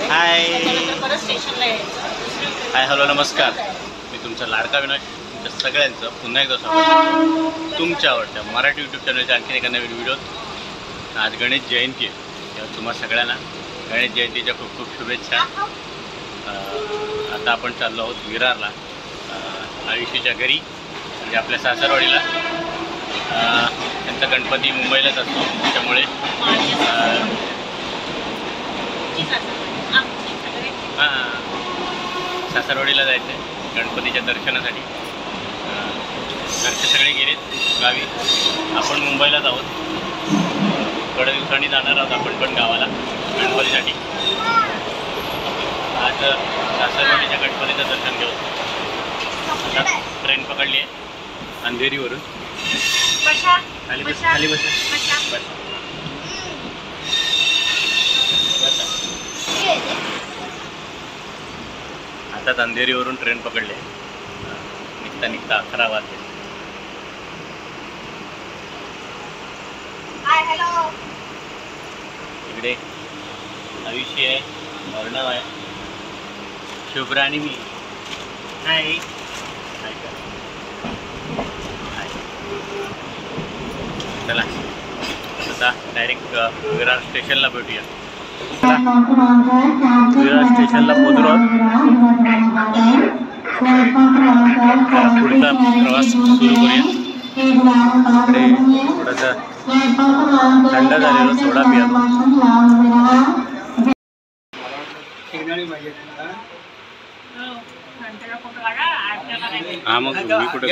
हाय hi hello नमस्कार. मी तुमचा लाडका विनाश तुमच्या सगळ्यांचं पुन्हा एकदा स्वागत तुमच्या आवडत्या मराठी यूट्यूब चॅनलच्या आणखी एका नवीन व्हिडिओत. आज गणेश जयंती आहे, तेव्हा तुम्हा सगळ्यांना गणेश जयंतीच्या खूप खूप शुभेच्छा. आता आपण चाललो आहोत विरारला, आयुषीच्या घरी, म्हणजे आपल्या सासरवाडीला. त्यांचा गणपती मुंबईलाच असतो, त्याच्यामुळे सासरवाडीला जायचं आहे गणपतीच्या दर्शनासाठी. घरचे सगळे गेलेत गावी, आपण मुंबईलाच आहोत. थोड्या दिवसांनी जाणार आहोत आपण पण गावाला गणपतीसाठी. आज सासरवाडीच्या गणपतीचं दर्शन घेऊ. आता ट्रेन पकडली आहे अंधेरीवरून. खाली बस, खाली बस, बस. आता अंधेरीवरून ट्रेन पकडले, निघता निघता 11 वाजले. इकडे आयुष्य आहे, अर्णव आहे, शुभ्रा आणि मी. हाय. चला आता डायरेक्ट विरार स्टेशनला भेटूया. विरार स्टेशनला पोहोचलो आहोत. पुढचा प्रवास सुरू करूया. इकडे थोडासा थंड झालेला सोडा पिया. हा मग मी कुठे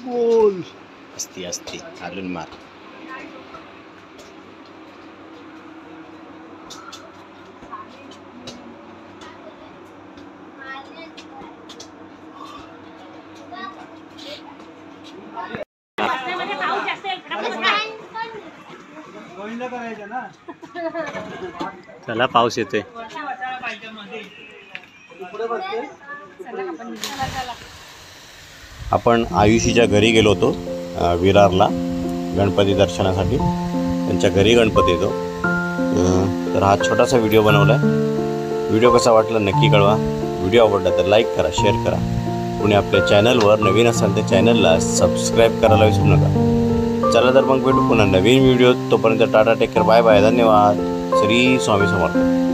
बोल असती असती हालून मार. चला पाऊस येतोय. आपण आयुषीच्या घरी गेलो होतो विरारला गणपती दर्शनासाठी. त्यांच्या घरी गणपती येतो. तर हा छोटासा व्हिडिओ बनवला आहे. व्हिडिओ कसा वाटला नक्की कळवा. व्हिडिओ आवडला तर लाईक करा, शेअर करा. कोणी आपल्या चॅनलवर नवीन असाल तर चॅनलला सबस्क्राईब करायला विसरू नका. चला तर मग भेटू पुन्हा नवीन व्हिडिओ. तोपर्यंत tata, take care, bye bye, धन्यवाद. श्री स्वामी समर्थ.